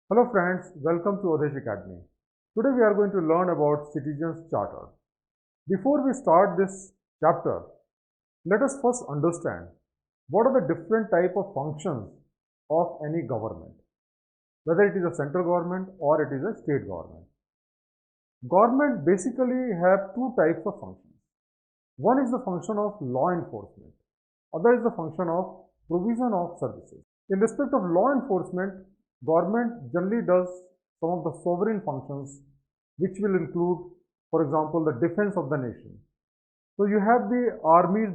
Hello friends, welcome to Awdhesh Academy. Today we are going to learn about Citizens Charter. Before we start this chapter, let us first understand what are the different type of functions of any government, whether it is a central government or it is a state government. Government basically have two types of functions. One is the function of law enforcement, other is the function of provision of services. In respect of law enforcement, government generally does some of the sovereign functions which will include, for example, the defense of the nation. So you have the armies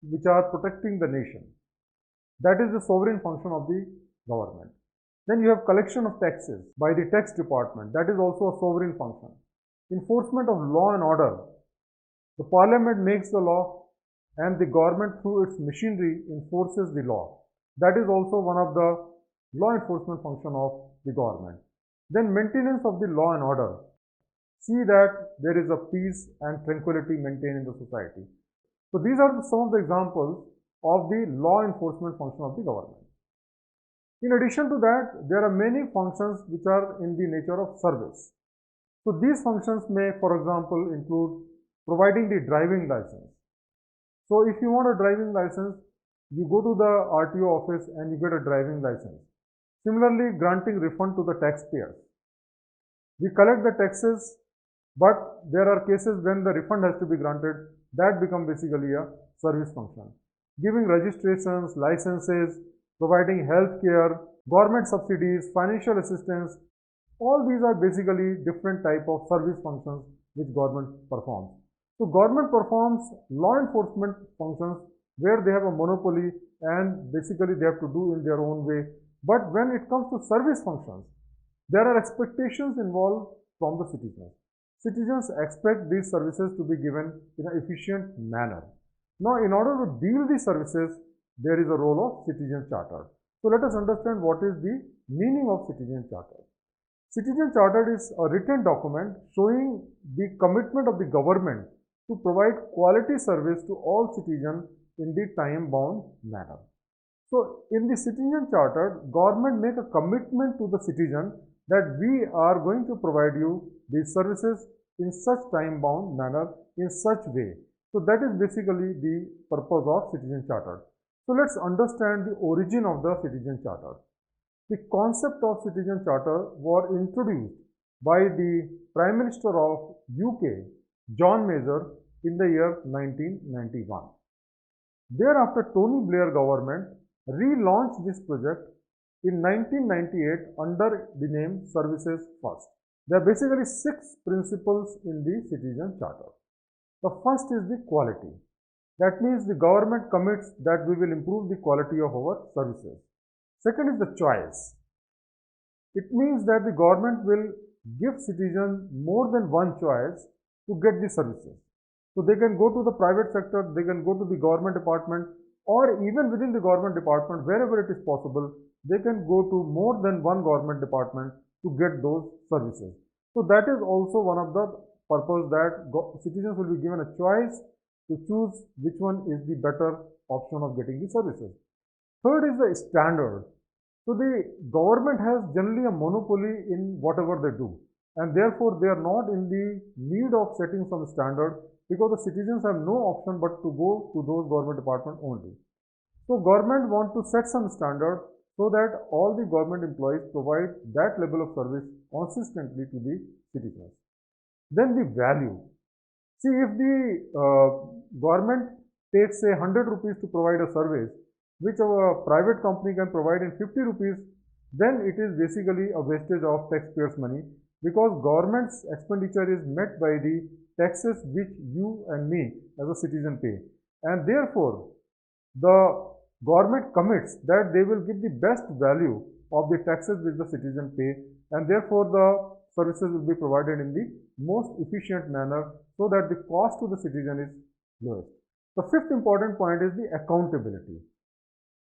which are protecting the nation. That is the sovereign function of the government. Then you have collection of taxes by the tax department. That is also a sovereign function. Enforcement of law and order. The parliament makes the law and the government through its machinery enforces the law. That is also one of the law enforcement function of the government. Then maintenance of the law and order. See that there is a peace and tranquility maintained in the society. So these are some of the examples of the law enforcement function of the government. In addition to that, there are many functions which are in the nature of service. So these functions may, for example, include providing the driving license. So if you want a driving license, you go to the RTO office and you get a driving license. Similarly, granting refund to the taxpayers. We collect the taxes, but there are cases when the refund has to be granted. That becomes basically a service function. Giving registrations, licenses, providing health care, government subsidies, financial assistance, all these are basically different type of service functions which government performs. So government performs law enforcement functions where they have a monopoly and basically they have to do in their own way. But when it comes to service functions, there are expectations involved from the citizens. Citizens expect these services to be given in an efficient manner. Now, in order to deal these services, there is a role of Citizen Charter. So let us understand what is the meaning of Citizen Charter. Citizen Charter is a written document showing the commitment of the government to provide quality service to all citizens in the time-bound manner. So, in the Citizen Charter, government make a commitment to the citizen that we are going to provide you these services in such time-bound manner, in such way. So, that is basically the purpose of Citizen Charter. So, let's understand the origin of the Citizen Charter. The concept of Citizen Charter was introduced by the Prime Minister of UK, John Major, in the year 1991. Thereafter, Tony Blair government relaunched this project in 1998 under the name Services First. There are basically 6 principles in the Citizen Charter. The first is the quality. That means the government commits that we will improve the quality of our services. Second is the choice. It means that the government will give citizens more than one choice to get the services. So they can go to the private sector, they can go to the government department, or even within the government department, wherever it is possible, they can go to more than one government department to get those services. So that is also one of the purpose that citizens will be given a choice to choose which one is the better option of getting the services. Third is the standard. So the government has generally a monopoly in whatever they do, and therefore they are not in the need of setting some standard because the citizens have no option but to go to those government departments only. So government want to set some standard so that all the government employees provide that level of service consistently to the citizens. Then the value. See, if the government takes say 100 rupees to provide a service, which a private company can provide in 50 rupees, then it is basically a wastage of taxpayers' money because government's expenditure is met by the taxes which you and me as a citizen pay. And therefore, the government commits that they will give the best value of the taxes which the citizen pay, and therefore the services will be provided in the most efficient manner so that the cost to the citizen is lowest. The fifth important point is the accountability.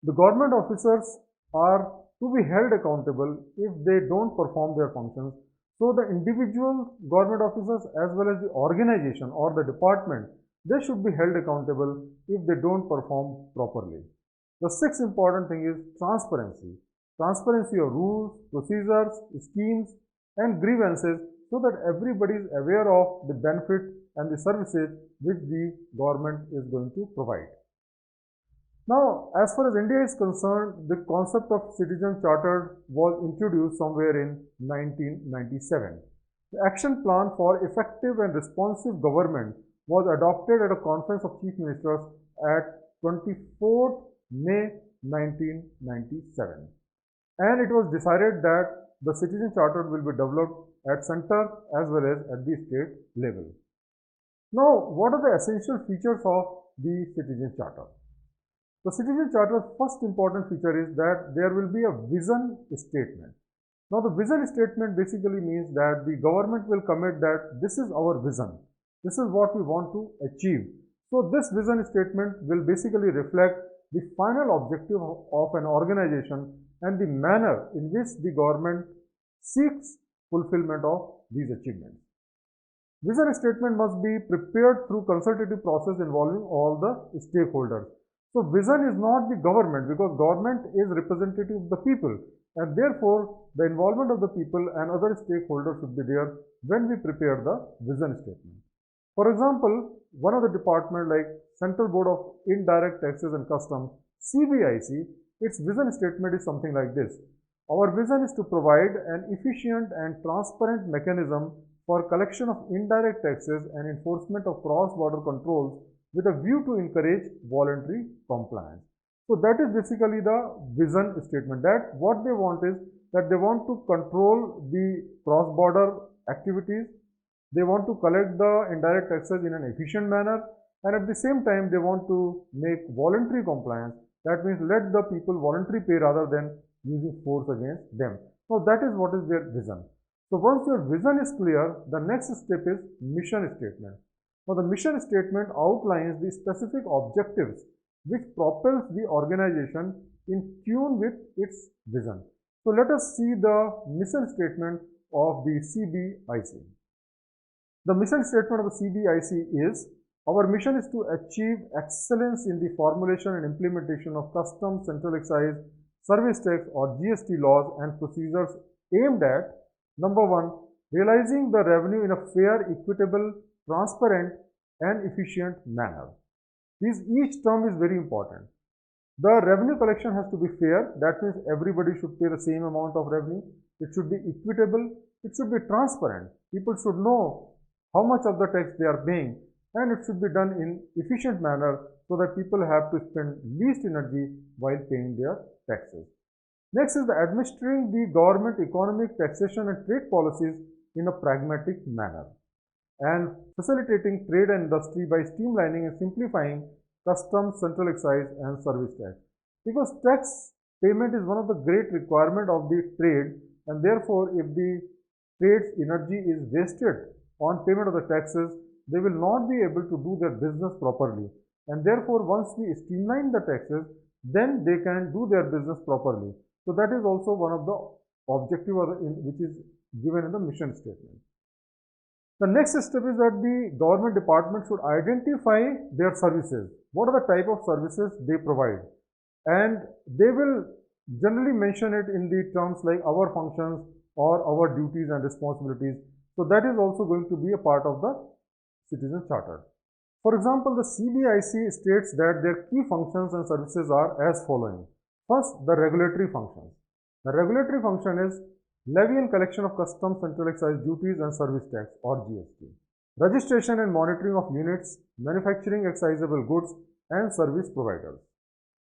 The government officers are to be held accountable if they don't perform their functions. So the individual government officers as well as the organization or the department, they should be held accountable if they don't perform properly. The sixth important thing is transparency. transparency of rules, procedures, schemes, and grievances so that everybody is aware of the benefit and the services which the government is going to provide. Now, as far as India is concerned, the concept of citizen charter was introduced somewhere in 1997. The action plan for effective and responsive government was adopted at a conference of chief ministers at 24th May 1997. And it was decided that the citizen charter will be developed at center as well as at the state level. Now, what are the essential features of the citizen charter? The citizen charter's first important feature is that there will be a vision statement. Now, the vision statement basically means that the government will commit that this is our vision. This is what we want to achieve. So, this vision statement will basically reflect the final objective of an organization and the manner in which the government seeks fulfillment of these achievements. Vision statement must be prepared through consultative process involving all the stakeholders. So, vision is not the government because government is representative of the people and therefore, the involvement of the people and other stakeholders should be there when we prepare the vision statement. For example, one of the department like Central Board of Indirect Taxes and Customs, CBIC, its vision statement is something like this. Our vision is to provide an efficient and transparent mechanism for collection of indirect taxes and enforcement of cross-border controls with a view to encourage voluntary compliance. So that is basically the vision statement, that what they want is that they want to control the cross-border activities, they want to collect the indirect taxes in an efficient manner, and at the same time they want to make voluntary compliance. That means let the people voluntarily pay rather than using force against them. So that is what is their vision. So once your vision is clear, the next step is mission statement. Now, the mission statement outlines the specific objectives which propels the organization in tune with its vision. So, let us see the mission statement of the CBIC. The mission statement of the CBIC is, our mission is to achieve excellence in the formulation and implementation of customs, central excise, service tax or GST laws and procedures aimed at, number one, realizing the revenue in a fair, equitable, transparent and efficient manner. Each term is very important. The revenue collection has to be fair. That means everybody should pay the same amount of revenue. It should be equitable. It should be transparent. People should know how much of the tax they are paying, and it should be done in efficient manner so that people have to spend least energy while paying their taxes. Next is the administering the government economic, taxation and trade policies in a pragmatic manner, and facilitating trade and industry by streamlining and simplifying customs, central excise and service tax. Because tax payment is one of the great requirement of the trade, and therefore if the trade's energy is wasted on payment of the taxes, they will not be able to do their business properly. And therefore, once we streamline the taxes, then they can do their business properly. So that is also one of the objective which is given in the mission statement. The next step is that the government department should identify their services. What are the type of services they provide? And they will generally mention it in the terms like our functions or our duties and responsibilities. So that is also going to be a part of the citizen charter. For example, the CBIC states that their key functions and services are as following. First, the regulatory functions. The regulatory function is levy and collection of customs, central excise duties and service tax or GST. Registration and monitoring of units, manufacturing excisable goods and service providers.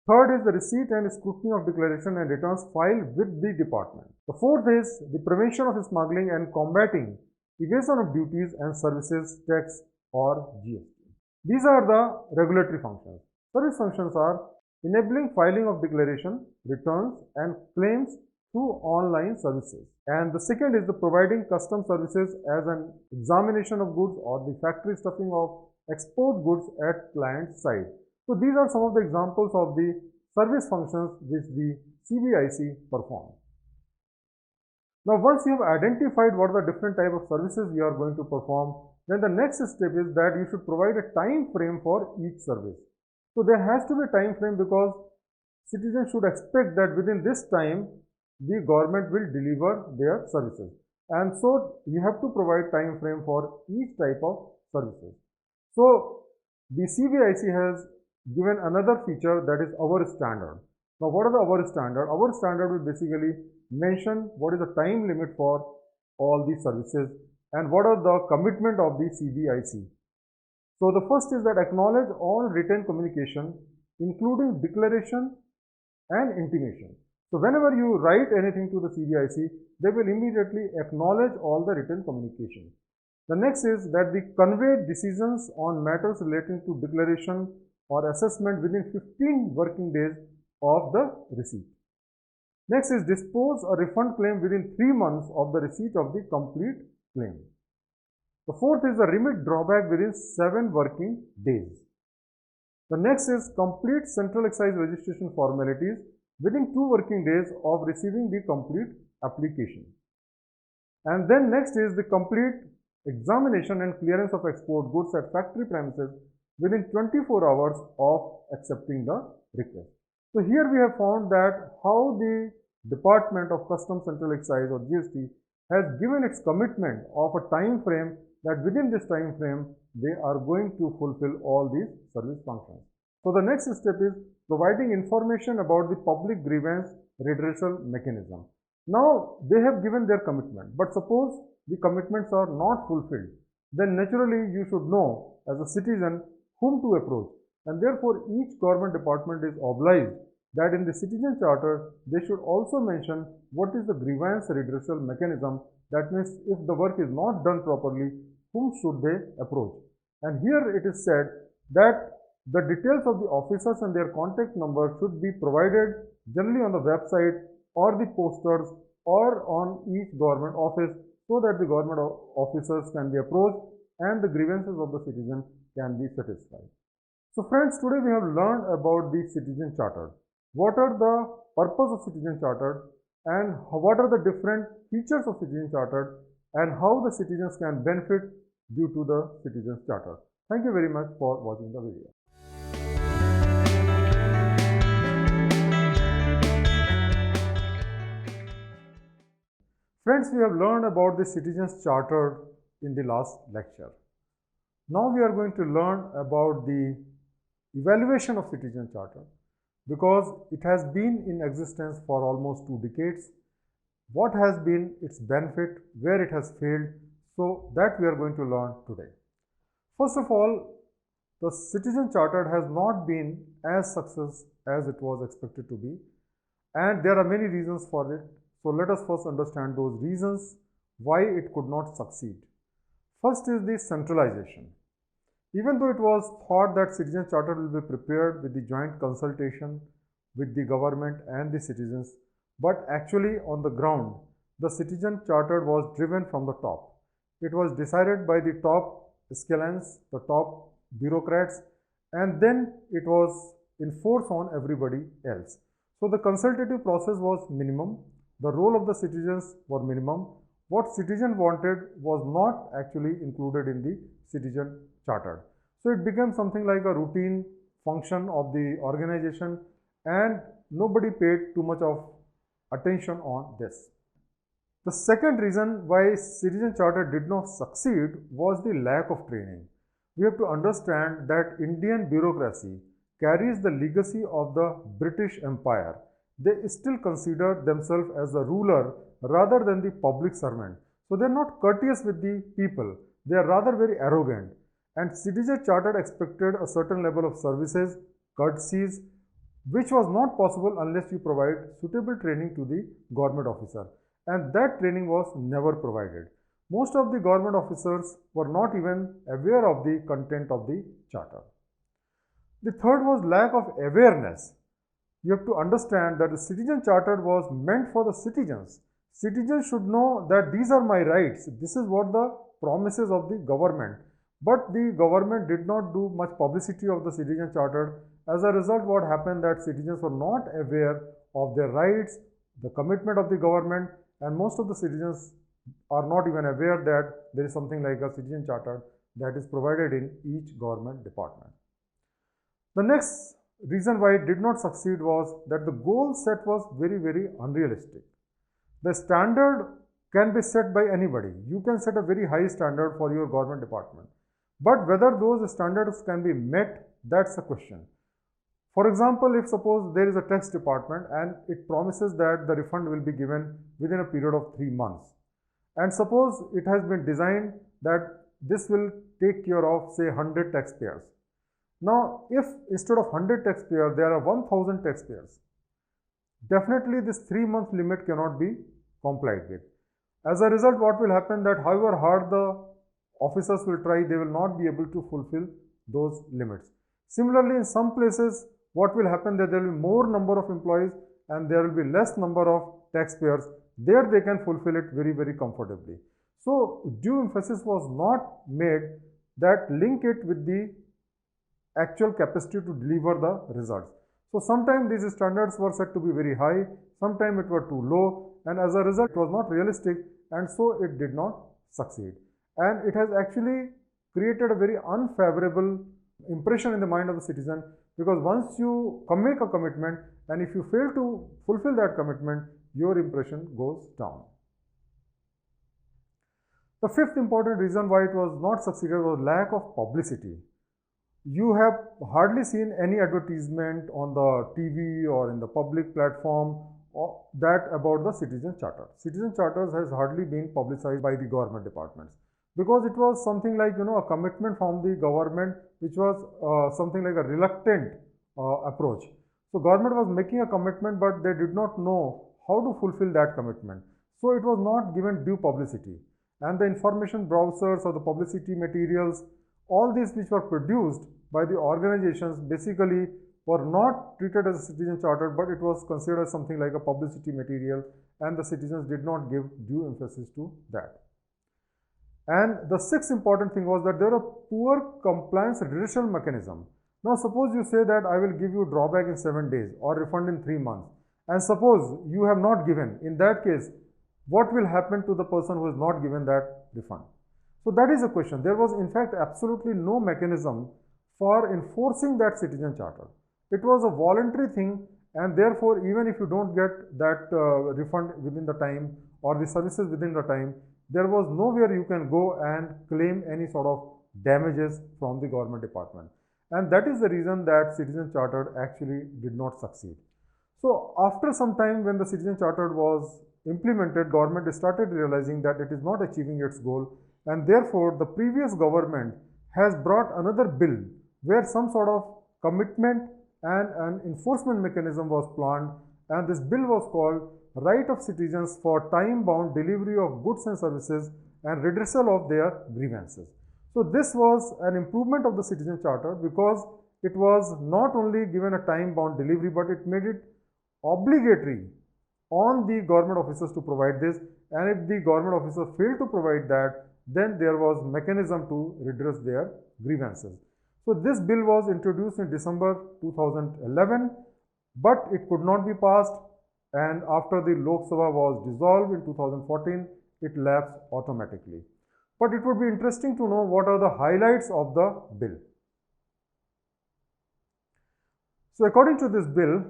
Third is the receipt and scrutiny of declaration and returns filed with the department. The fourth is the prevention of smuggling and combating evasion of duties and services tax or GST. These are the regulatory functions. Service functions are enabling filing of declaration, returns and claims through online services. And the second is the providing custom services as an examination of goods or the factory stuffing of export goods at client side. So these are some of the examples of the service functions which the CBIC performs. Now once you have identified what are the different type of services you are going to perform, then the next step is that you should provide a time frame for each service. So there has to be a time frame because citizens should expect that within this time the government will deliver their services. And so you have to provide time frame for each type of services. So the CBIC has given another feature, that is our standard. Now what are the our standard? Our standard will basically mention what is the time limit for all these services and what are the commitment of the CBIC. So the first is that acknowledge all written communication, including declaration and intimation. So whenever you write anything to the CBIC, they will immediately acknowledge all the written communication. The next is that they convey decisions on matters relating to declaration or assessment within 15 working days of the receipt. Next is dispose a refund claim within 3 months of the receipt of the complete claim. The fourth is the remit drawback within 7 working days. The next is complete central excise registration formalities within 2 working days of receiving the complete application. And then next is the complete examination and clearance of export goods at factory premises within 24 hours of accepting the request. So here we have found that how the Department of Customs Central Excise or GST has given its commitment of a time frame that within this time frame they are going to fulfill all these service functions. So the next step is providing information about the public grievance redressal mechanism. Now they have given their commitment, but suppose the commitments are not fulfilled, then naturally you should know as a citizen whom to approach, and therefore each government department is obliged that in the citizen charter they should also mention what is the grievance redressal mechanism. That means if the work is not done properly, whom should they approach? And here it is said that the details of the officers and their contact number should be provided generally on the website or the posters or on each government office, so that the government officers can be approached and the grievances of the citizen can be satisfied. So friends, today we have learned about the citizen charter. What are the purpose of citizen charter and what are the different features of citizen charter and how the citizens can benefit due to the citizen charter. Thank you very much for watching the video. Friends, we have learned about the Citizens Charter in the last lecture. Now we are going to learn about the evaluation of Citizen Charter, because it has been in existence for almost 2 decades. What has been its benefit, where it has failed, so that we are going to learn today. First of all, the Citizen Charter has not been as successful as it was expected to be, and there are many reasons for it. So let us first understand those reasons why it could not succeed. First is the centralization. Even though it was thought that Citizen Charter will be prepared with the joint consultation with the government and the citizens, but actually on the ground, the Citizen Charter was driven from the top. It was decided by the top echelons, the top bureaucrats, and then it was enforced on everybody else. So the consultative process was minimum. The role of the citizens were minimum. What citizen wanted was not actually included in the Citizen Charter. So it became something like a routine function of the organization, and nobody paid too much of attention on this. The second reason why Citizen Charter did not succeed was the lack of training. We have to understand that Indian bureaucracy carries the legacy of the British Empire. They still consider themselves as a ruler rather than the public servant. So they are not courteous with the people. They are rather very arrogant. And Citizen Charter expected a certain level of services, courtesies, which was not possible unless you provide suitable training to the government officer. And that training was never provided. Most of the government officers were not even aware of the content of the charter. The third was lack of awareness. You have to understand that the Citizen Charter was meant for the citizens. Citizens should know that these are my rights. This is what the promises of the government. But the government did not do much publicity of the Citizen Charter. As a result, what happened that citizens were not aware of their rights, the commitment of the government, and most of the citizens are not even aware that there is something like a Citizen Charter that is provided in each government department. The next reason why it did not succeed was that the goal set was very, very unrealistic. The standard can be set by anybody. You can set a very high standard for your government department. But whether those standards can be met, that's a question. For example, if suppose there is a tax department and it promises that the refund will be given within a period of 3 months, and suppose it has been designed that this will take care of say 100 taxpayers. Now, if instead of 100 taxpayers there are 1000 taxpayers, definitely this 3-month limit cannot be complied with. As a result, what will happen that however hard the officers will try, they will not be able to fulfill those limits. Similarly, in some places, what will happen that there will be more number of employees and there will be less number of taxpayers. There they can fulfill it very, very comfortably. So, due emphasis was not made that link it with the actual capacity to deliver the results. So, sometimes these standards were set to be very high, sometimes it were too low, and as a result it was not realistic, and so it did not succeed. And it has actually created a very unfavorable impression in the mind of the citizen, because once you make a commitment and if you fail to fulfill that commitment, your impression goes down. The fifth important reason why it was not succeeded was lack of publicity. You have hardly seen any advertisement on the TV or in the public platform that about the citizen charter. Citizen charters has hardly been publicized by the government departments, because it was something like a commitment from the government, which was something like a reluctant approach. So government was making a commitment, but they did not know how to fulfill that commitment. So it was not given due publicity, and the information browsers or the publicity materials, all these which were produced by the organizations basically were not treated as a citizen charter, but it was considered as something like a publicity material, and the citizens did not give due emphasis to that. And the sixth important thing was that there was a poor compliance redressal mechanism. Now suppose you say that I will give you drawback in 7 days or refund in 3 months, and suppose you have not given. In that case, what will happen to the person who has not given that refund? So that is a question. There was in fact absolutely no mechanism for enforcing that citizen charter. It was a voluntary thing, and therefore even if you don't get that refund within the time or the services within the time, there was nowhere you can go and claim any sort of damages from the government department. And that is the reason that citizen charter actually did not succeed. So after some time, when the citizen charter was implemented, government started realizing that it is not achieving its goal, and therefore the previous government has brought another bill where some sort of commitment and an enforcement mechanism was planned, and this bill was called Right of Citizens for Time-Bound Delivery of Goods and Services and Redressal of Their Grievances. So this was an improvement of the citizen charter, because it was not only given a time-bound delivery, but it made it obligatory on the government officers to provide this, and if the government officer failed to provide that, then there was mechanism to redress their grievances. So this bill was introduced in December 2011, but it could not be passed, and after the Lok Sabha was dissolved in 2014, it lapsed automatically. But it would be interesting to know what are the highlights of the bill. So according to this bill,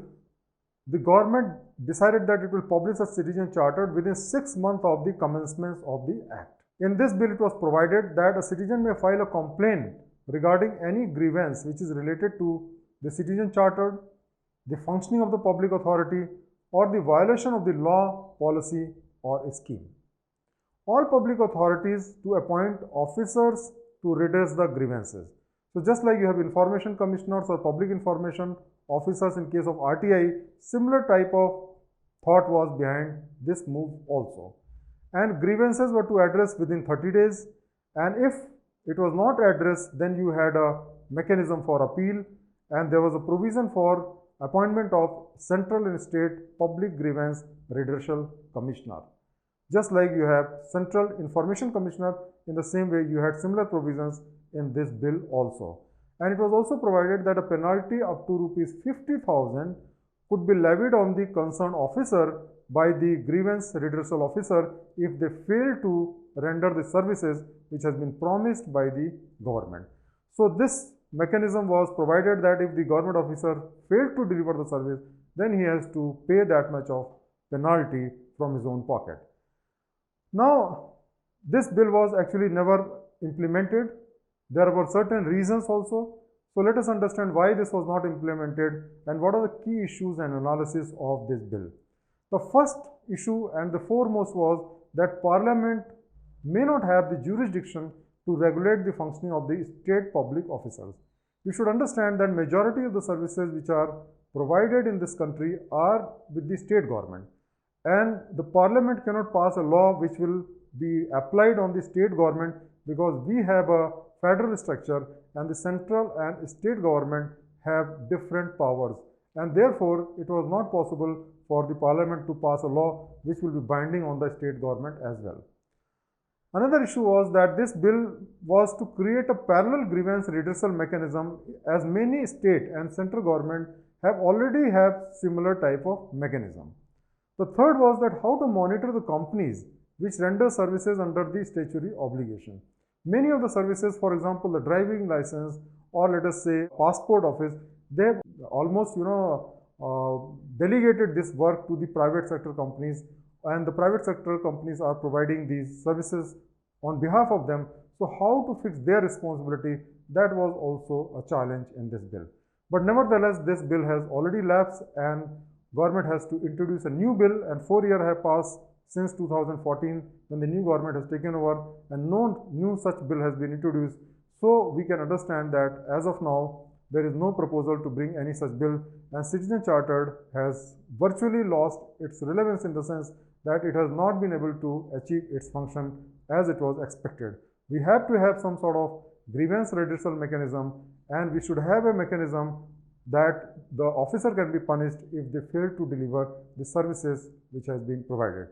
the government decided that it will publish a citizen charter within 6 months of the commencement of the act. In this bill, it was provided that a citizen may file a complaint regarding any grievance which is related to the citizen charter, the functioning of the public authority, or the violation of the law, policy, or scheme. All public authorities to appoint officers to redress the grievances. So just like you have information commissioners or public information officers in case of RTI, similar type of thought was behind this move also. And grievances were to address within 30 days, and if it was not addressed, then you had a mechanism for appeal, and there was a provision for appointment of central and state public grievance redressal commissioner. Just like you have Central Information Commissioner, in the same way you had similar provisions in this bill also. And it was also provided that a penalty up to rupees 50,000 could be levied on the concerned officer by the grievance redressal officer if they fail to render the services which has been promised by the government. So this mechanism was provided that if the government officer failed to deliver the service, then he has to pay that much of penalty from his own pocket. Now, this bill was actually never implemented. There were certain reasons also. So let us understand why this was not implemented and what are the key issues and analysis of this bill. The first issue and the foremost was that Parliament may not have the jurisdiction to regulate the functioning of the state public officers. You should understand that majority of the services which are provided in this country are with the state government, and the Parliament cannot pass a law which will be applied on the state government because we have a federal structure and the central and state government have different powers, and therefore it was not possible for the Parliament to pass a law which will be binding on the state government as well. Another issue was that this bill was to create a parallel grievance redressal mechanism, as many state and central government already have similar type of mechanism. The third was that how to monitor the companies which render services under the statutory obligation. Many of the services, for example, the driving license or let us say passport office, they have almost delegated this work to the private sector companies, and the private sector companies are providing these services on behalf of them. So how to fix their responsibility, that was also a challenge in this bill. But nevertheless, this bill has already lapsed and government has to introduce a new bill, and 4 years have passed since 2014 when the new government has taken over and no new such bill has been introduced. So we can understand that as of now there is no proposal to bring any such bill, and Citizen Chartered has virtually lost its relevance in the sense that it has not been able to achieve its function as it was expected. We have to have some sort of grievance redressal mechanism, and we should have a mechanism that the officer can be punished if they fail to deliver the services which has been provided.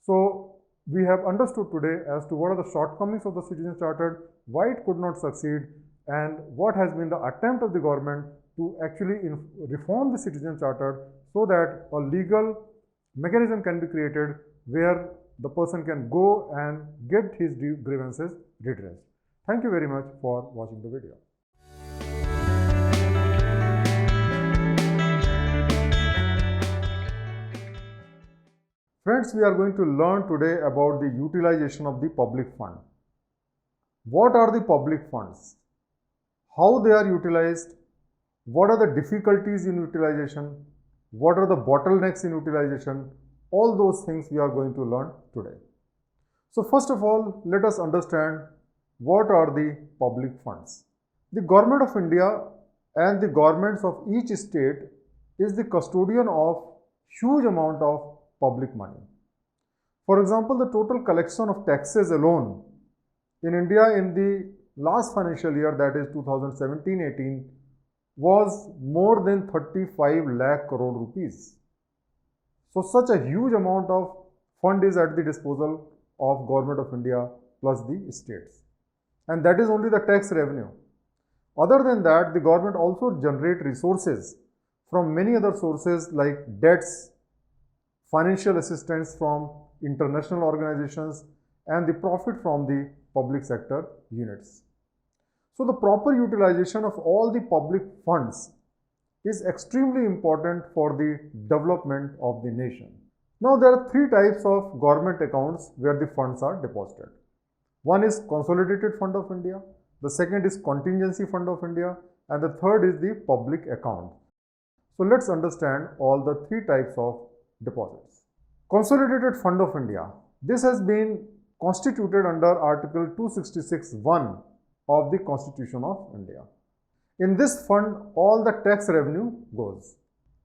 So we have understood today as to what are the shortcomings of the Citizen Chartered, why it could not succeed, and what has been the attempt of the government to actually reform the Citizen Chartered so that a legal mechanism can be created where the person can go and get his grievances redressed. Thank you very much for watching the video. Friends, we are going to learn today about the utilization of the public fund. What are the public funds? How they are utilized? What are the difficulties in utilization? What are the bottlenecks in utilization? All those things we are going to learn today. So first of all, let us understand what are the public funds. The Government of India and the governments of each state is the custodian of huge amount of public money. For example, the total collection of taxes alone in India in the last financial year, that is 2017-18, was more than 35 lakh crore rupees. So such a huge amount of fund is at the disposal of Government of India plus the states, and that is only the tax revenue. Other than that, the government also generate resources from many other sources like debts, financial assistance from international organizations, and the profit from the public sector units. So the proper utilization of all the public funds is extremely important for the development of the nation. Now there are three types of government accounts where the funds are deposited. One is Consolidated Fund of India, the second is Contingency Fund of India, and the third is the public account. So let's understand all the three types of deposits. Consolidated Fund of India. This has been constituted under Article 266(1) of the Constitution of India. In this fund, all the tax revenue goes,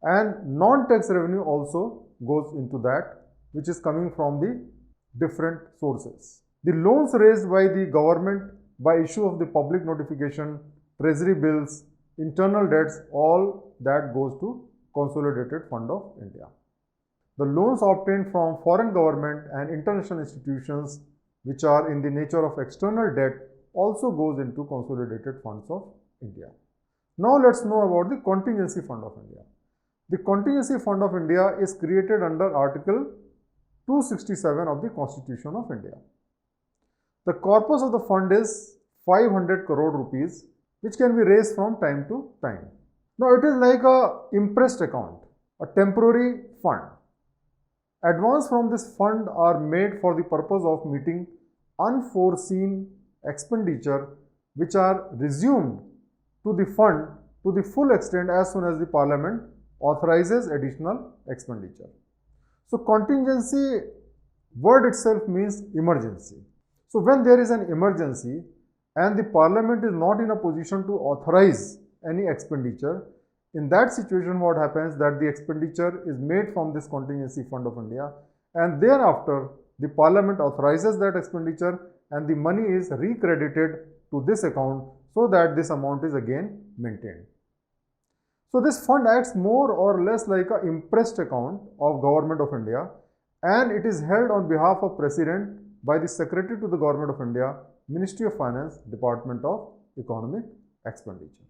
and non-tax revenue also goes into that, which is coming from the different sources. The loans raised by the government by issue of the public notification, treasury bills, internal debts, all that goes to Consolidated Fund of India. The loans obtained from foreign government and international institutions which are in the nature of external debt also goes into Consolidated Funds of India. Now let's know about the Contingency Fund of India. The Contingency Fund of India is created under Article 267 of the Constitution of India. The corpus of the fund is 500 crore rupees, which can be raised from time to time. Now it is like a impressed account, a temporary fund. Advances from this fund are made for the purpose of meeting unforeseen expenditure which are resumed to the fund to the full extent as soon as the Parliament authorizes additional expenditure. So contingency word itself means emergency. So when there is an emergency and the Parliament is not in a position to authorize any expenditure, in that situation what happens that the expenditure is made from this contingency fund of India, and thereafter the Parliament authorizes that expenditure and the money is recredited to this account so that this amount is again maintained. So this fund acts more or less like an impressed account of Government of India, and it is held on behalf of President by the Secretary to the Government of India, Ministry of Finance, Department of Economic Expenditure.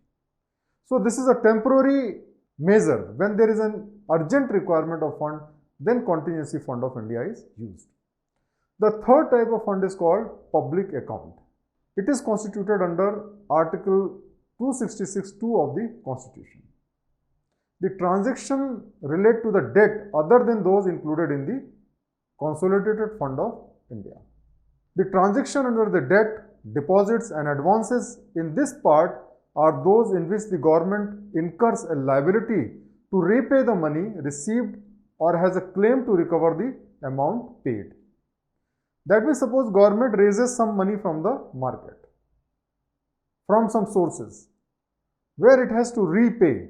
So this is a temporary measure. When there is an urgent requirement of fund, then contingency fund of India is used. The third type of fund is called public account. It is constituted under Article 266(2) of the Constitution. The transaction relate to the debt other than those included in the Consolidated Fund of India. The transaction under the debt, deposits and advances in this part are those in which the government incurs a liability to repay the money received or has a claim to recover the amount paid. That means suppose government raises some money from the market, from some sources, where it has to repay.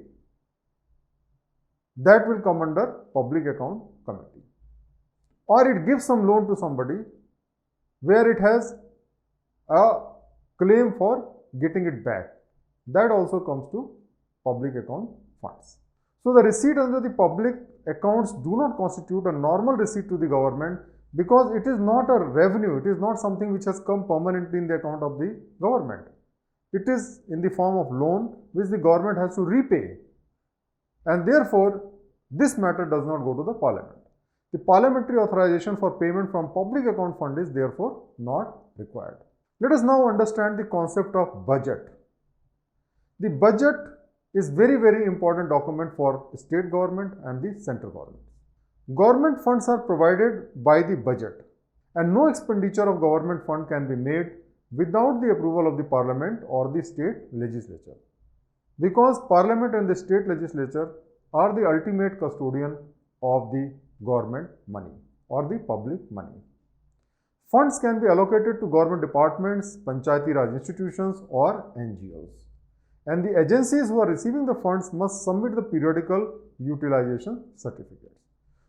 That will come under public account committee. Or it gives some loan to somebody where it has a claim for getting it back. That also comes to public account funds. So the receipt under the public accounts do not constitute a normal receipt to the government because it is not a revenue, it is not something which has come permanently in the account of the government. It is in the form of loan which the government has to repay, and therefore this matter does not go to the Parliament. The parliamentary authorization for payment from public account fund is therefore not required. Let us now understand the concept of budget. The budget is very important document for state government and the central government. Government funds are provided by the budget, and no expenditure of government fund can be made without the approval of the Parliament or the state legislature, because Parliament and the state legislature are the ultimate custodian of the government money or the public money. Funds can be allocated to government departments, Panchayati Raj institutions or NGOs. And the agencies who are receiving the funds must submit the periodical utilization certificates.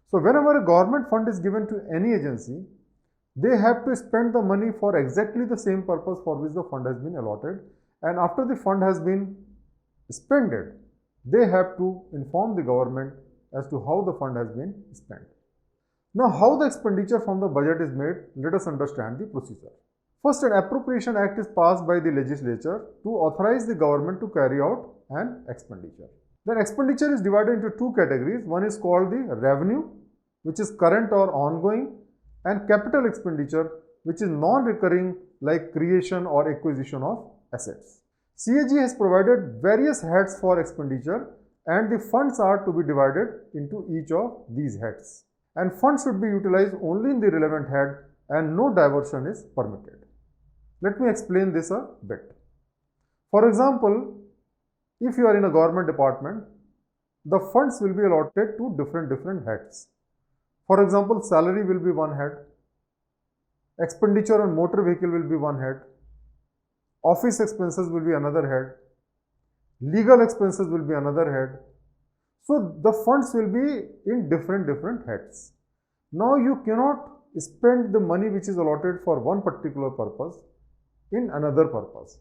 So whenever a government fund is given to any agency, they have to spend the money for exactly the same purpose for which the fund has been allotted, and after the fund has been spent, they have to inform the government as to how the fund has been spent. Now, how the expenditure from the budget is made, let us understand the procedure. First, an appropriation act is passed by the legislature to authorize the government to carry out an expenditure. Then expenditure is divided into two categories. One is called the revenue, which is current or ongoing, and capital expenditure, which is non-recurring, like creation or acquisition of assets. CAG has provided various heads for expenditure, and the funds are to be divided into each of these heads. And funds should be utilized only in the relevant head, and no diversion is permitted. Let me explain this a bit. For example, if you are in a government department, the funds will be allotted to different heads. For example, salary will be one head, expenditure on motor vehicle will be one head, office expenses will be another head, legal expenses will be another head. So the funds will be in different heads. Now you cannot spend the money which is allotted for one particular purpose in another purpose.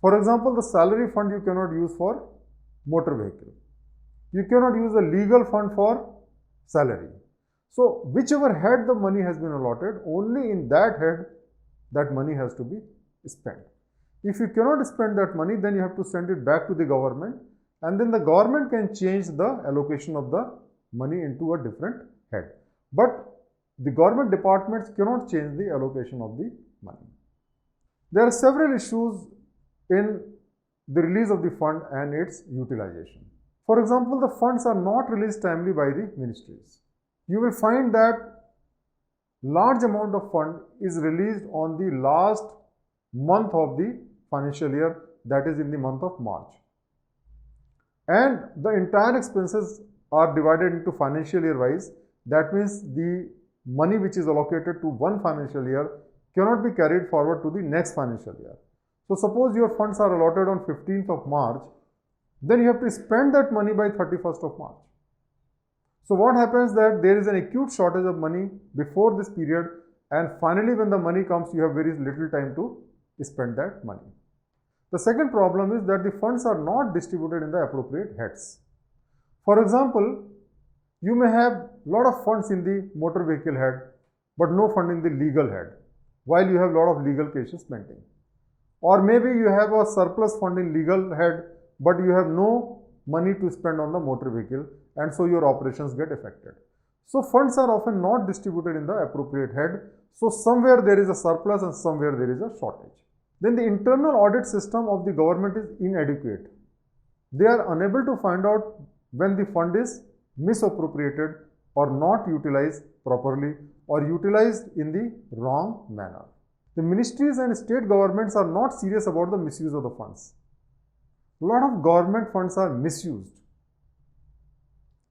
For example, the salary fund you cannot use for motor vehicle. You cannot use the legal fund for salary. So whichever head the money has been allotted, only in that head that money has to be spent. If you cannot spend that money, then you have to send it back to the government, and then the government can change the allocation of the money into a different head. But the government departments cannot change the allocation of the money. There are several issues in the release of the fund and its utilization. For example, the funds are not released timely by the ministries. you will find that large amount of fund is released on the last month of the financial year, that is in the month of March. And the entire expenses are divided into financial year wise. That means the money which is allocated to one financial year cannot be carried forward to the next financial year. So suppose your funds are allotted on 15th of March, then you have to spend that money by 31st of March. So what happens that there is an acute shortage of money before this period, and finally when the money comes, you have very little time to spend that money. The second problem is that the funds are not distributed in the appropriate heads. For example, you may have a lot of funds in the motor vehicle head, but no fund in the legal head, while you have a lot of legal cases pending. Or maybe you have a surplus fund in legal head, but you have no money to spend on the motor vehicle, and so your operations get affected. So funds are often not distributed in the appropriate head. So somewhere there is a surplus and somewhere there is a shortage. Then the internal audit system of the government is inadequate. They are unable to find out when the fund is misappropriated or not utilized properly or utilized in the wrong manner. The ministries and state governments are not serious about the misuse of the funds. A lot of government funds are misused.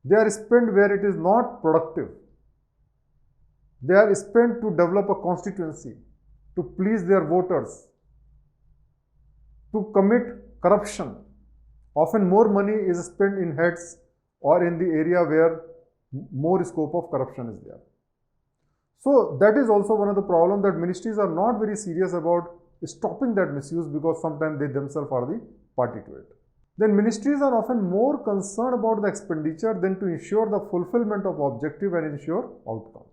They are spent where it is not productive. They are spent to develop a constituency, to please their voters, to commit corruption. Often more money is spent in heads or in the area where more scope of corruption is there. So that is also one of the problems, that ministries are not very serious about stopping that misuse, because sometimes they themselves are the party to it. Then ministries are often more concerned about the expenditure than to ensure the fulfillment of objective and ensure outcome.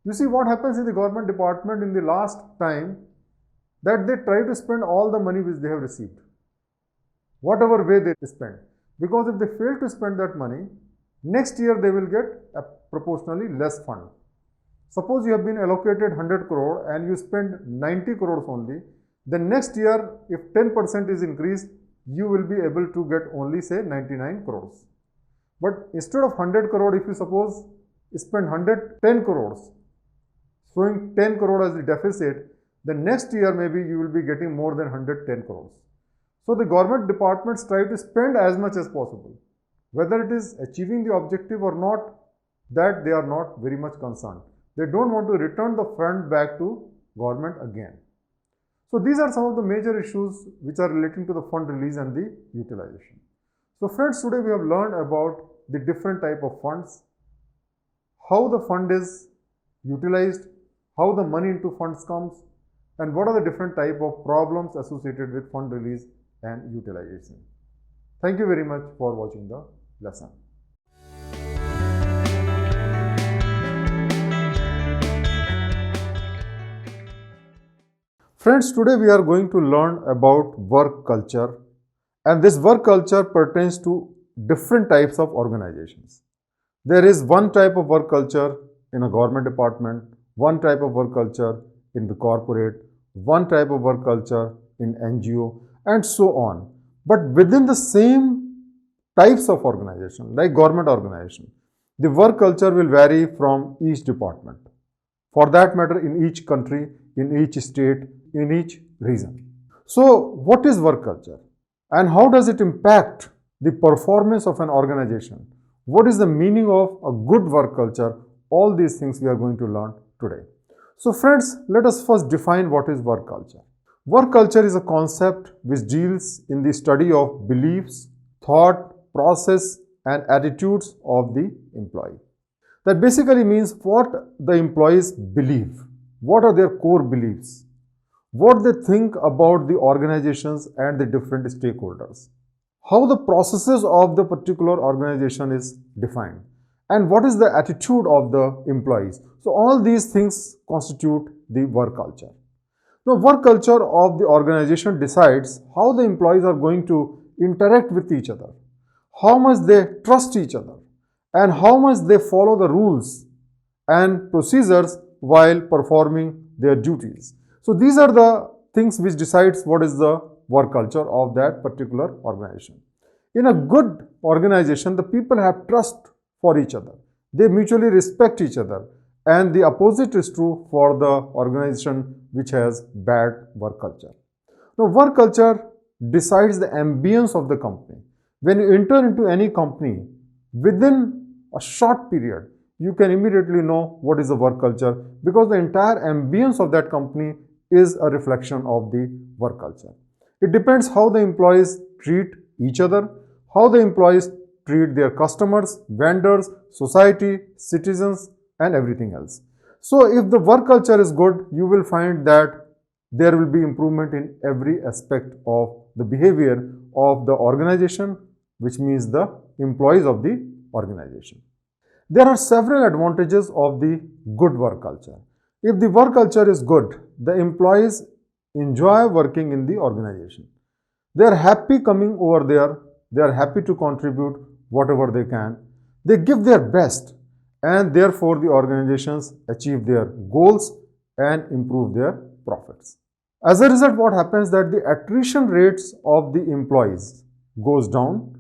You see what happens in the government department in the last time, that they try to spend all the money which they have received, whatever way they spend, because if they fail to spend that money, next year they will get a proportionally less fund. Suppose you have been allocated 100 crore and you spend 90 crores only, then next year if 10% is increased, you will be able to get only say 99 crores. But instead of 100 crore, if you suppose spend 110 crores, showing 10 crore as the deficit, then next year maybe you will be getting more than 110 crores. So the government departments try to spend as much as possible. Whether it is achieving the objective or not, that they are not very much concerned. They don't want to return the fund back to government again. So these are some of the major issues which are relating to the fund release and the utilization. So friends, today we have learned about the different type of funds, how the fund is utilized, how the money into funds comes, and what are the different type of problems associated with fund release and utilization. Thank you very much for watching the lesson. Friends, today we are going to learn about work culture, and this work culture pertains to different types of organizations. There is one type of work culture in a government department, one type of work culture in the corporate, one type of work culture in NGO, and so on. But within the same types of organization, like government organization, the work culture will vary from each department. For that matter, in each country, in each state, in each region. So, what is work culture and how does it impact the performance of an organization? What is the meaning of a good work culture? All these things we are going to learn today. So friends, let us first define what is work culture. Work culture is a concept which deals in the study of beliefs, thought, process and attitudes of the employee. That basically means what the employees believe, what are their core beliefs, what they think about the organizations and the different stakeholders, how the processes of the particular organization is defined, and what is the attitude of the employees. So all these things constitute the work culture. Now, work culture of the organization decides how the employees are going to interact with each other, how much they trust each other, and how much they follow the rules and procedures while performing their duties. So these are the things which decides what is the work culture of that particular organization. In a good organization, the people have trust for each other. They mutually respect each other. And the opposite is true for the organization which has bad work culture. Now, work culture decides the ambience of the company. When you enter into any company, within a short period, you can immediately know what is the work culture, because the entire ambience of that company is a reflection of the work culture. It depends how the employees treat each other, how the employees treat their customers, vendors, society, citizens, and everything else. So if the work culture is good, you will find that there will be improvement in every aspect of the behavior of the organization, which means the employees of the organization. There are several advantages of the good work culture. If the work culture is good, the employees enjoy working in the organization. They are happy coming over there. They are happy to contribute whatever they can. They give their best, and therefore the organizations achieve their goals and improve their profits. As a result, what happens that the attrition rates of the employees goes down,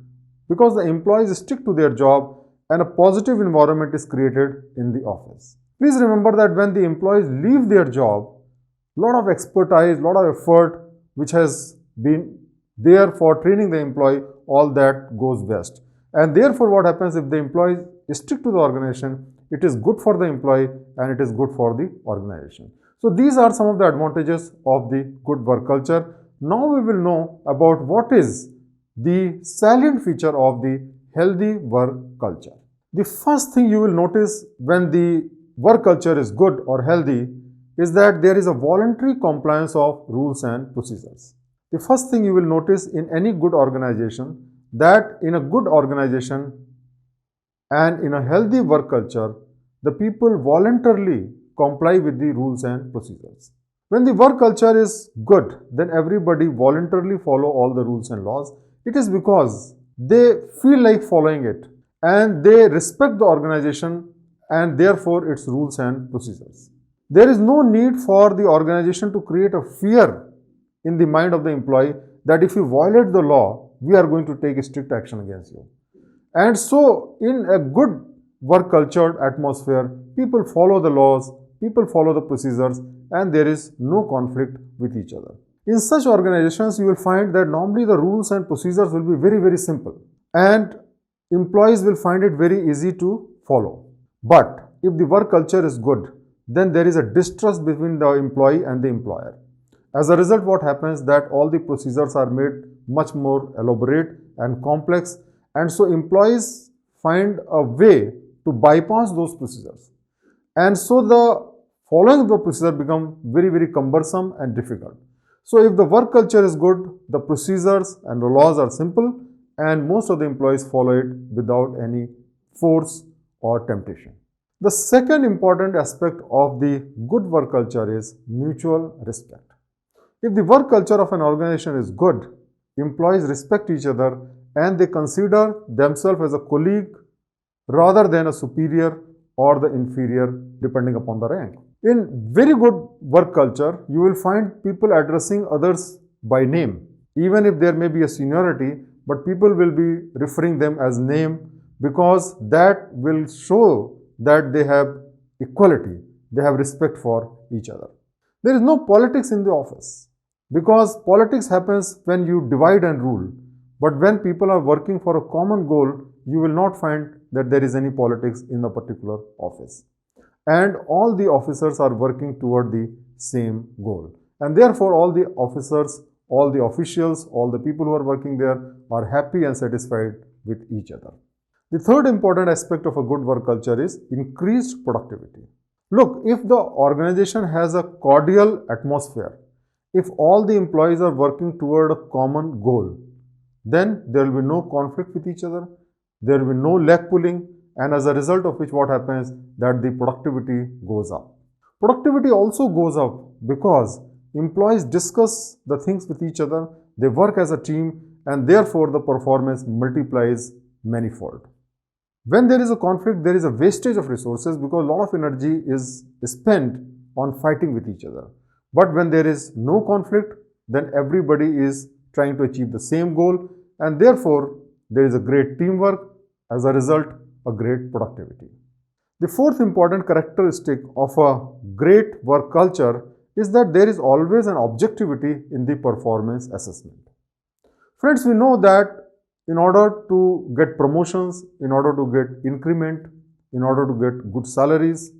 because the employees stick to their job and a positive environment is created in the office. Please remember that when the employees leave their job, lot of expertise, lot of effort which has been there for training the employee, all that goes waste. And therefore what happens, if the employees stick to the organization, it is good for the employee and it is good for the organization. So these are some of the advantages of the good work culture. Now we will know about what is the salient feature of the healthy work culture. The first thing you will notice when the work culture is good or healthy is that there is a voluntary compliance of rules and procedures. The first thing you will notice in any good organization, that in a good organization and in a healthy work culture, the people voluntarily comply with the rules and procedures. When the work culture is good, then everybody voluntarily follow all the rules and laws. It is because they feel like following it and they respect the organization and therefore its rules and procedures. There is no need for the organization to create a fear in the mind of the employee that if you violate the law, we are going to take strict action against you. And so in a good work cultured atmosphere, people follow the laws, people follow the procedures, and there is no conflict with each other. In such organizations, you will find that normally the rules and procedures will be very, very simple and employees will find it very easy to follow. But if the work culture is good, then there is a distrust between the employee and the employer. As a result, what happens that all the procedures are made much more elaborate and complex, and so employees find a way to bypass those procedures. And so the following the procedure become very, very cumbersome and difficult. So if the work culture is good, the procedures and the laws are simple and most of the employees follow it without any force or temptation. The second important aspect of the good work culture is mutual respect. If the work culture of an organization is good, employees respect each other and they consider themselves as a colleague rather than a superior or the inferior depending upon the rank. In very good work culture, you will find people addressing others by name. Even if there may be a seniority, but people will be referring them as name because that will show that they have equality, they have respect for each other. There is no politics in the office because politics happens when you divide and rule. But when people are working for a common goal, you will not find that there is any politics in a particular office. And all the officers are working toward the same goal. And therefore, all the officers, all the officials, all the people who are working there are happy and satisfied with each other. The third important aspect of a good work culture is increased productivity. Look, if the organization has a cordial atmosphere, if all the employees are working toward a common goal, then there will be no conflict with each other, there will be no leg pulling, and as a result of which what happens that the productivity goes up. Productivity also goes up because employees discuss the things with each other, they work as a team, and therefore the performance multiplies manifold. When there is a conflict, there is a wastage of resources because a lot of energy is spent on fighting with each other. But when there is no conflict, then everybody is trying to achieve the same goal, and therefore there is a great teamwork, as a result a great productivity. The fourth important characteristic of a great work culture is that there is always an objectivity in the performance assessment. Friends, we know that in order to get promotions, in order to get increment, in order to get good salaries,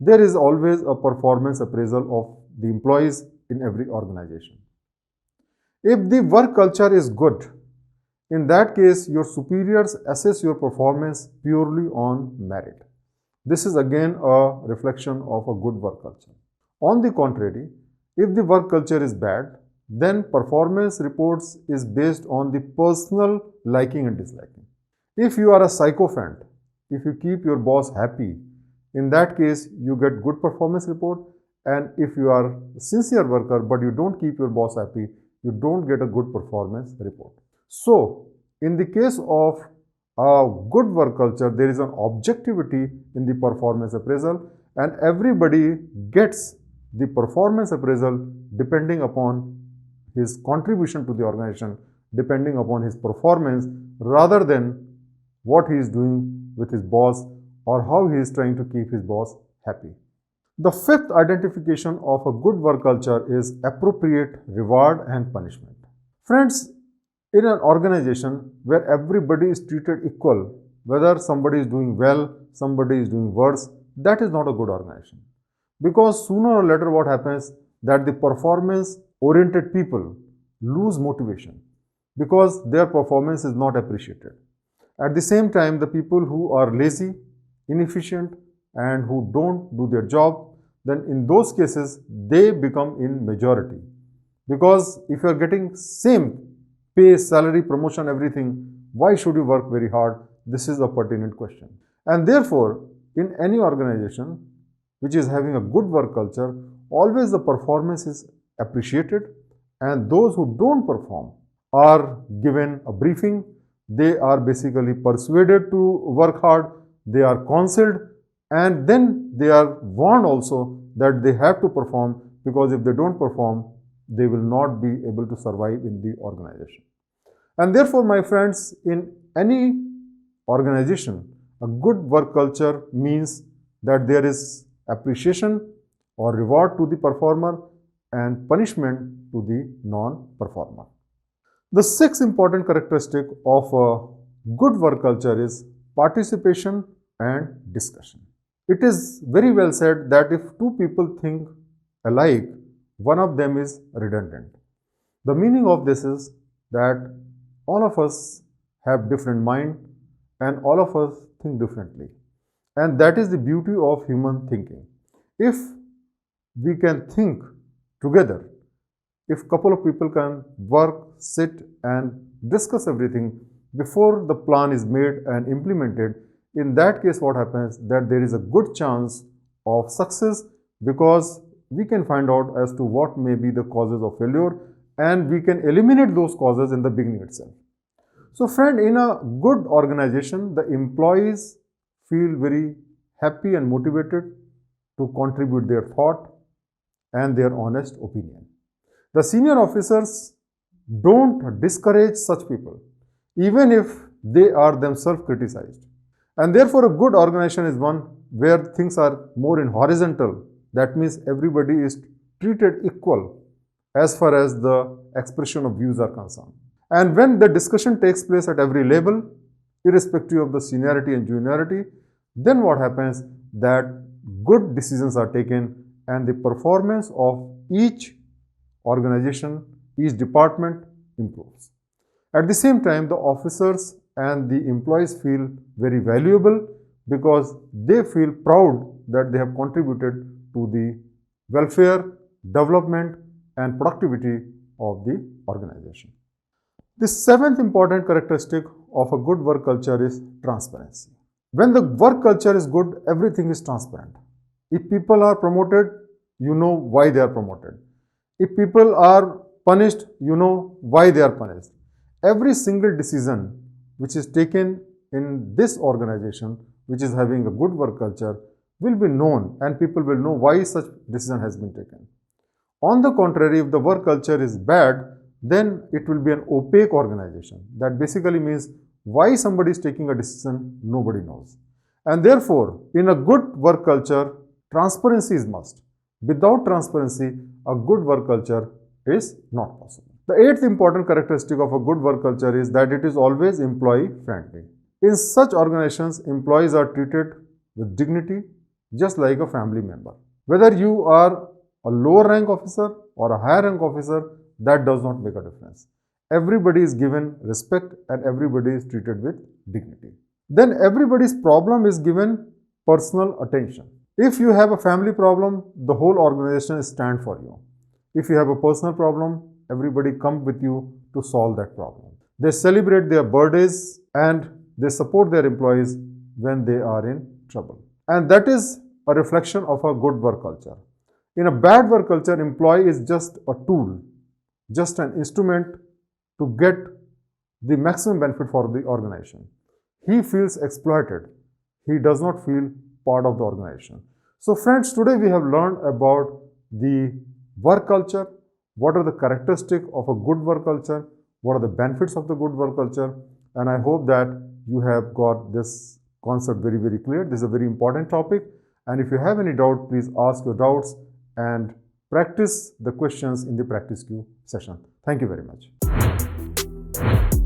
there is always a performance appraisal of the employees in every organization. If the work culture is good, in that case, your superiors assess your performance purely on merit. This is again a reflection of a good work culture. On the contrary, if the work culture is bad, then performance reports is based on the personal liking and disliking. If you are a sycophant, if you keep your boss happy, in that case you get good performance report, and if you are a sincere worker but you don't keep your boss happy, you don't get a good performance report. So, in the case of a good work culture, there is an objectivity in the performance appraisal, and everybody gets the performance appraisal depending upon his contribution to the organization, depending upon his performance, rather than what he is doing with his boss or how he is trying to keep his boss happy. The fifth identification of a good work culture is appropriate reward and punishment. Friends, in an organization where everybody is treated equal, whether somebody is doing well, somebody is doing worse, that is not a good organization. Because sooner or later what happens, that the performance oriented people lose motivation because their performance is not appreciated. At the same time, the people who are lazy, inefficient, and who don't do their job, then in those cases they become in majority. Because if you are getting same pay, salary, promotion, everything, why should you work very hard? This is a pertinent question. And therefore, in any organization which is having a good work culture, always the performance is appreciated, and those who don't perform are given a briefing. They are basically persuaded to work hard, they are counseled, and then they are warned also that they have to perform, because if they don't perform, they will not be able to survive in the organization. And therefore, my friends, in any organization, a good work culture means that there is appreciation or reward to the performer and punishment to the non-performer. The sixth important characteristic of a good work culture is participation and discussion. It is very well said that if two people think alike, one of them is redundant. The meaning of this is that all of us have different mind and all of us think differently. And that is the beauty of human thinking. If we can think together, if couple of people can work, sit and discuss everything before the plan is made and implemented, in that case what happens, that there is a good chance of success, because we can find out as to what may be the causes of failure and we can eliminate those causes in the beginning itself. So friend, in a good organization, the employees feel very happy and motivated to contribute their thought and their honest opinion. The senior officers don't discourage such people, even if they are themselves criticized. And therefore, a good organization is one where things are more in horizontal. That means everybody is treated equal as far as the expression of views are concerned. And when the discussion takes place at every level, irrespective of the seniority and juniority, then what happens, that good decisions are taken and the performance of each organization, each department improves. At the same time, the officers and the employees feel very valuable because they feel proud that they have contributed to the welfare, development and productivity of the organization. The seventh important characteristic of a good work culture is transparency. When the work culture is good, everything is transparent. If people are promoted, you know why they are promoted. If people are punished, you know why they are punished. Every single decision which is taken in this organization, which is having a good work culture, will be known and people will know why such decision has been taken. On the contrary, if the work culture is bad, then it will be an opaque organization. That basically means why somebody is taking a decision, nobody knows. And therefore, in a good work culture, transparency is must. Without transparency, a good work culture is not possible. The eighth important characteristic of a good work culture is that it is always employee friendly. In such organizations, employees are treated with dignity, just like a family member. Whether you are a lower rank officer or a higher rank officer, that does not make a difference. Everybody is given respect and everybody is treated with dignity. Then everybody's problem is given personal attention. If you have a family problem, the whole organization stands for you. If you have a personal problem, everybody comes with you to solve that problem. They celebrate their birthdays and they support their employees when they are in trouble. And that is a reflection of a good work culture. In a bad work culture, employee is just a tool, just an instrument to get the maximum benefit for the organization. He feels exploited. He does not feel part of the organization. So friends, today we have learned about the work culture, what are the characteristics of a good work culture, what are the benefits of the good work culture, and I hope that you have got this concept very, very clear. This is a very important topic, and if you have any doubt, please ask your doubts and practice the questions in the practice Q session. Thank you very much.